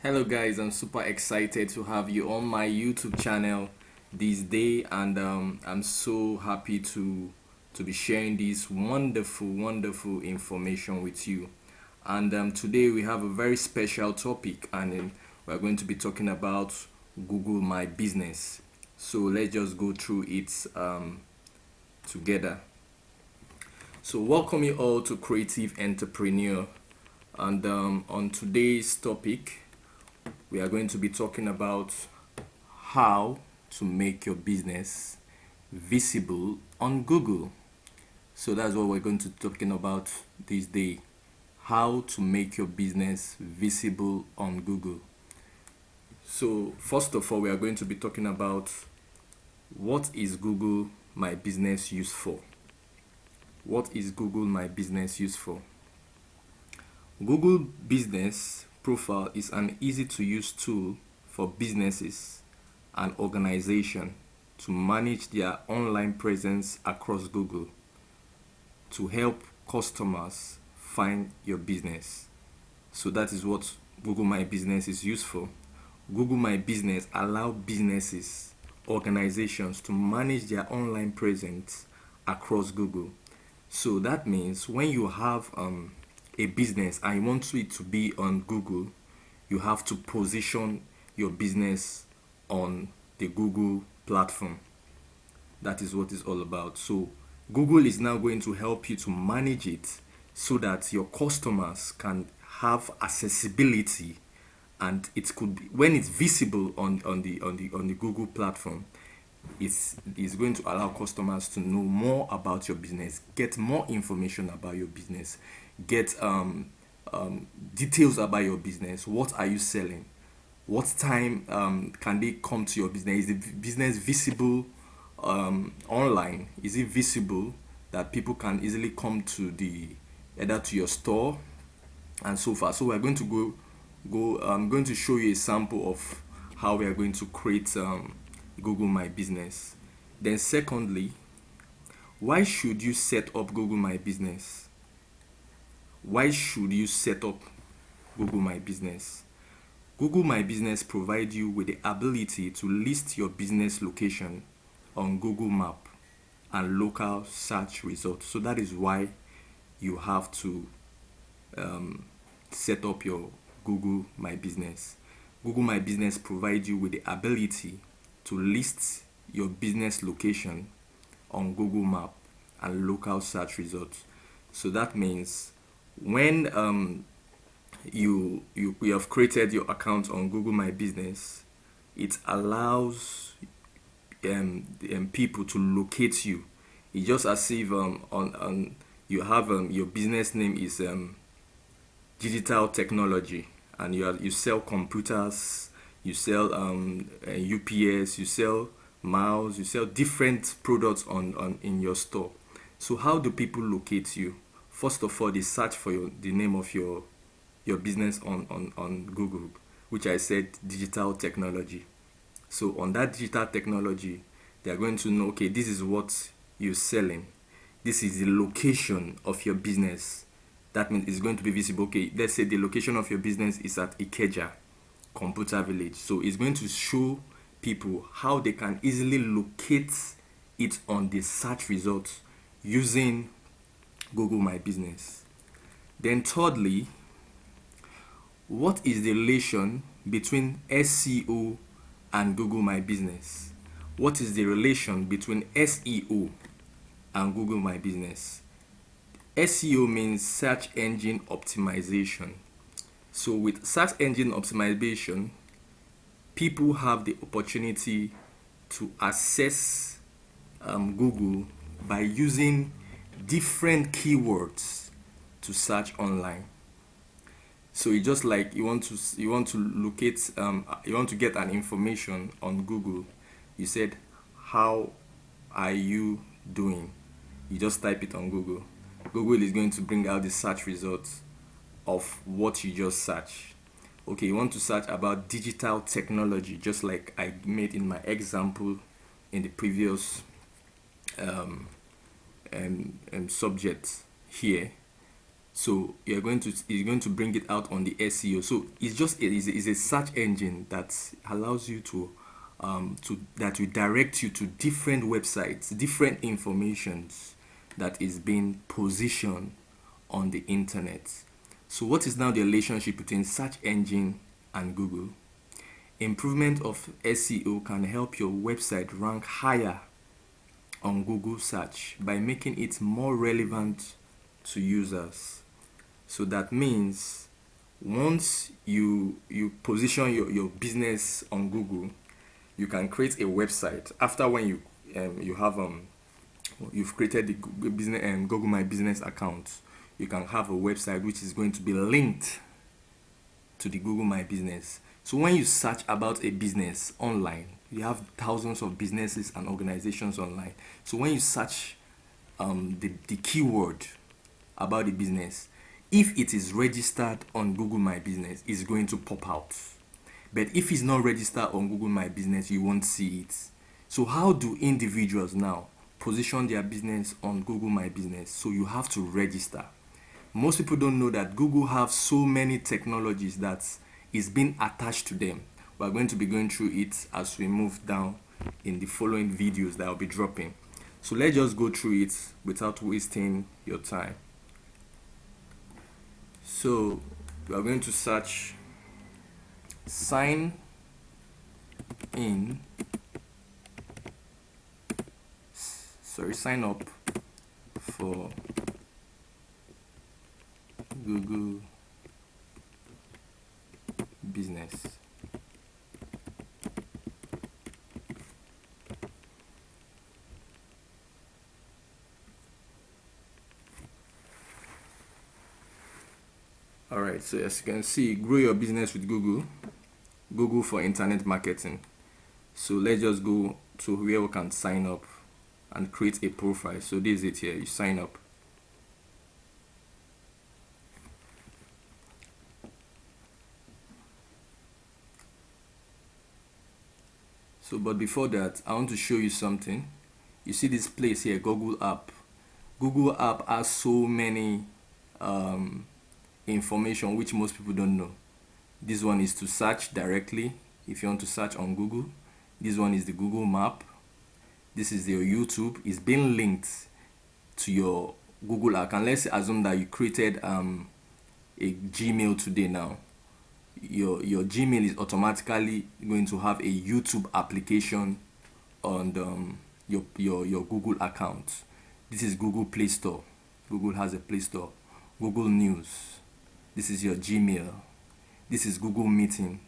Hello guys, I'm super excited to have you on my YouTube channel this day, and I'm so happy to be sharing this wonderful information with you. And today we have a very special topic, and we're going to be talking about Google My Business. So let's just go through it together. So welcome you all to Creative Entrepreneur, and on today's topic we are going to be talking about how to make your business visible on Google. So that's what we're going to be talking about this day. How to make your business visible on Google. So first of all, we are going to be talking about what is Google My Business used for. What is Google My Business used for? Google Business Profile is an easy to use tool for businesses and organizations to manage their online presence across Google to help customers find your business. So that is what Google My Business is used for. Google My Business allows businesses, organizations to manage their online presence across Google. So that means when you have a business and you want it to be on Google, you have to position your business on the Google platform. That is what it's all about. So Google is now going to help you to manage it so that your customers can have accessibility, and it could be when it's visible on the Google platform. It's going to allow customers to know more about your business, get more information about your business, get details about your business. What are you selling? What time can they come to your business? Is the business visible online? Is it visible that people can easily come to the either to your store and so far? So we're going to go. I'm going to show you a sample of how we are going to create Google My Business. Then secondly, why should you set up Google My Business? Why should you set up Google My Business? Google My Business provides you with the ability to list your business location on Google Map and local search results. So that is why you have to set up your Google My Business. Google My Business provides you with the ability to list your business location on Google Map and local search results. So that means when you have created your account on Google My Business, it allows people to locate you. It's just as if on you have your business name is digital technology, and you sell computers, you sell UPS, you sell mouse, you sell different products on in your store. So how do people locate you? First of all, they search for the name of your business on Google, which I said digital technology. So on that digital technology, they are going to know, okay, this is what you're selling. This is the location of your business. That means it's going to be visible. Okay, let's say the location of your business is at Ikeja Computer Village. So it's going to show people how they can easily locate it on the search results using Google My Business. Then thirdly, what is the relation between SEO and Google My Business? What is the relation between SEO and Google My Business? SEO means search engine optimization. So with search engine optimization, people have the opportunity to access Google by using different keywords to search online. So it's just like you want to locate you want to get an information on Google. You said, how are you doing? You just type it on Google. Google is going to bring out the search results of what you just searched. Okay, you want to search about digital technology, just like I made in my example in the previous subject here. So it's going to bring it out on the SEO. So it's a search engine that allows you that will direct you to different websites, different informations that is being positioned on the internet. So what is now the relationship between search engine and Google? Improvement of SEO can help your website rank higher on Google search by making it more relevant to users. So that means once you position your business on Google, you can create a website after when you have you've created the Google business Google My Business account. You can have a website which is going to be linked to the Google My Business. So when you search about a business online, you have thousands of businesses and organizations online. So when you search the keyword about the business, if it is registered on Google My Business, it's going to pop out. But if it's not registered on Google My Business, you won't see it. So how do individuals now position their business on Google My Business? So you have to register. Most people don't know that Google have so many technologies that is being attached to them. We're going to be going through it as we move down in the following videos that I'll be dropping. So let's just go through it without wasting your time. So we are going to search sign up for Google Business. Alright, so as you can see, grow your business with Google for internet marketing. So let's just go to where we can sign up and create a profile. So this is it here, you sign up. So but before that, I want to show you something. You see this place here, Google app. Google app has so many information which most people don't know. This one is to search directly if you want to search on Google. This one is the Google map. This is your YouTube. It's been linked to your Google account. Let's assume that you created a Gmail today. Now your Gmail is automatically going to have a YouTube application on your Google account. This is Google Play Store. Google has a Play Store. Google News. This is your Gmail. This is Google Meeting.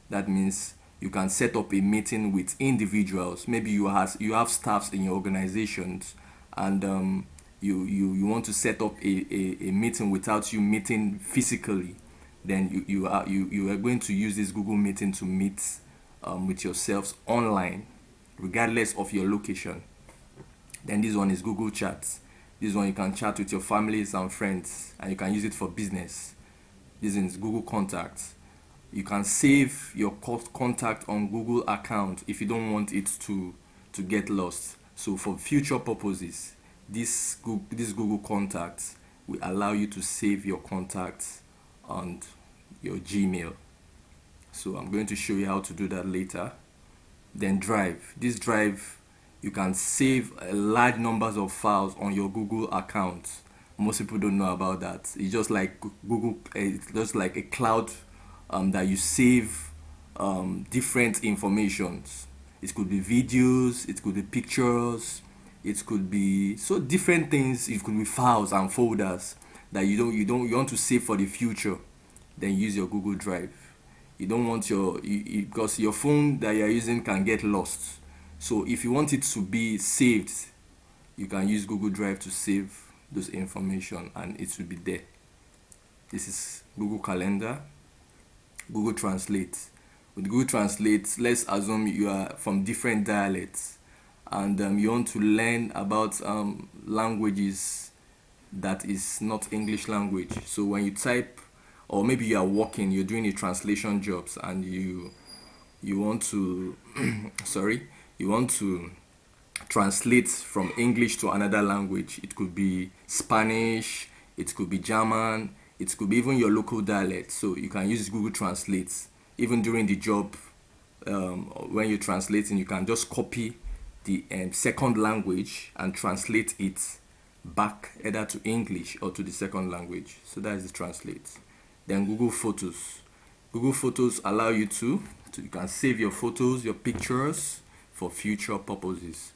That means you can set up a meeting with individuals. Maybe you have staffs in your organizations, and you want to set up a meeting without you meeting physically. Then you are going to use this Google Meeting to meet with yourselves online, regardless of your location. Then this one is Google Chats. This one you can chat with your families and friends, and you can use it for business. This is Google Contacts. You can save your contact on Google account if you don't want it to get lost. So for future purposes, this Google Contacts will allow you to save your contacts on your Gmail. So I'm going to show you how to do that later. Then Drive. This Drive, you can save large numbers of files on your Google account. Most people don't know about that. It's just like Google. It's just like a cloud that you save different informations. It could be videos, it could be pictures, it could be so different things. It could be files and folders that you want to save for the future. Then use your Google Drive. You don't want because your phone that you're using can get lost. So if you want it to be saved, you can use Google Drive to save those information, and it will be there. This is Google Calendar. Google Translate. With Google Translate, let's assume you are from different dialects, and you want to learn about languages that is not English language. So when you type, or maybe you are working, you're doing a translation jobs, and you want to you want to translate from English to another language. It could be Spanish, it could be German, it could be even your local dialect. So you can use Google Translate even during the job. When you're translating, you can just copy the second language and translate it back either to English or to the second language. So that is the translate. Then Google Photos. Google Photos allow you you can save your photos, your pictures for future purposes.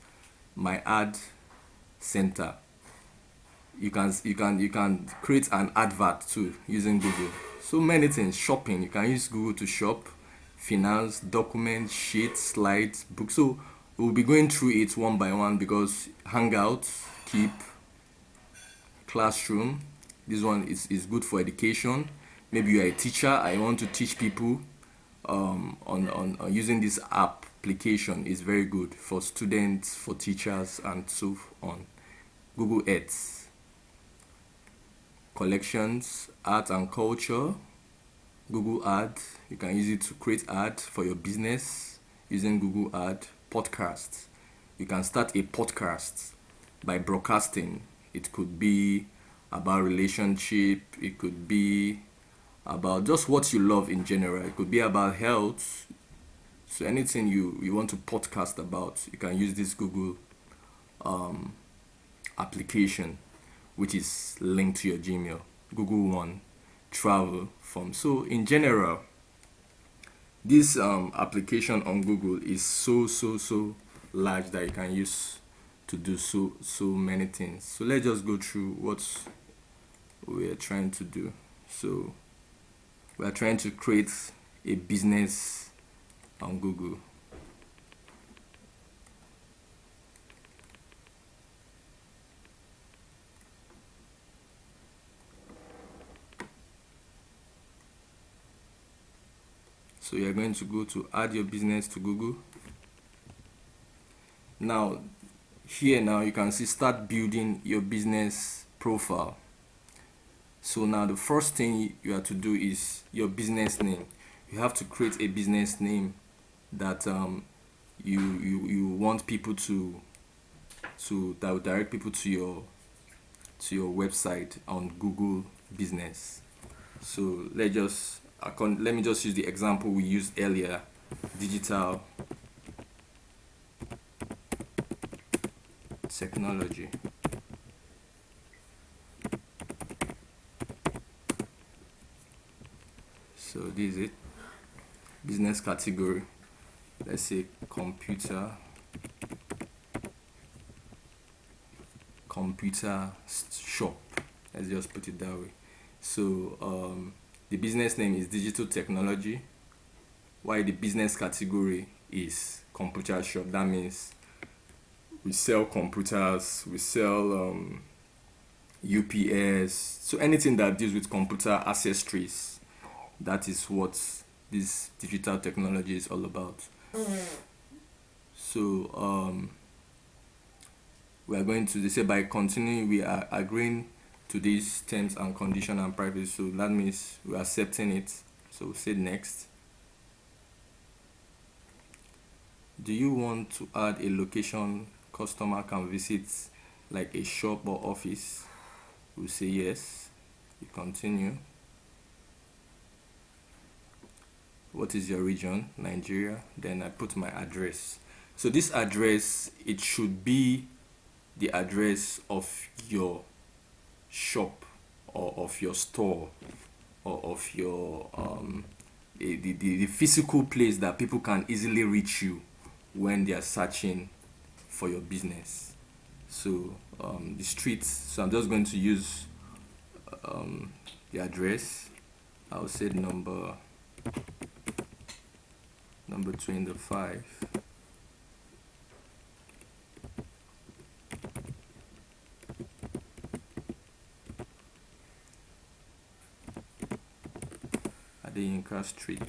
My ad center. You can create an advert too using Google. So many things. Shopping. You can use Google to shop. Finance, documents, sheets, slides, books. So we'll be going through it one by one because Hangouts, Keep, Classroom. This one is good for education. Maybe you're a teacher. I want to teach people on using this application. Is very good for students, for teachers, and so on. Google Earth, collections, art and culture. Google Ad, you can use it to create ad for your business using Google Ad. Podcasts, you can start a podcast by broadcasting. It could be about relationship, it could be about just what you love in general, it could be about health. So anything you want to podcast about, you can use this Google application, which is linked to your Gmail. Google One, travel form. So in general, this application on Google is so large that you can use to do so many things. So let's just go through what we're trying to do. So we are trying to create a business on Google. So you're going to go to add your business to Google. Now, here now you can see start building your business profile. So now the first thing you have to do is your business name. You have to create a business name that you want people to that will direct people to your website on Google Business. So let me just use the example we used earlier, digital technology. So this is it. Business category. Let's say computer shop. Let's just put it that way. So the business name is digital technology, while the business category is computer shop. That means we sell computers, we sell UPS, so anything that deals with computer accessories. That is what this digital technology is all about. So we are going to, they say by continuing we are agreeing to these terms and condition and privacy. So that means we are accepting it. So say next. Do you want to add a location customer can visit, like a shop or office? We'll say yes. You continue. What is your region? Nigeria. Then I put my address. So this address, it should be the address of your shop or of your store or of your the physical place that people can easily reach you when they are searching for your business. So the streets, so I'm just going to use the address. I'll say number 25. Adeyinka Street.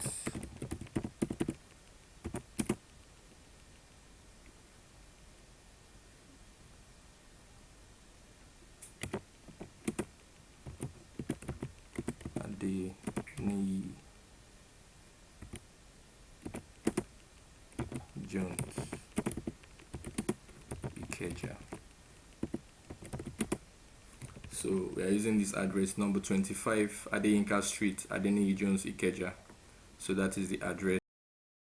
Adeniyi Jones, Ikeja. So we are using this address, number 25 Adeyinka Street, Adeniyi Jones, Ikeja. So that is the address.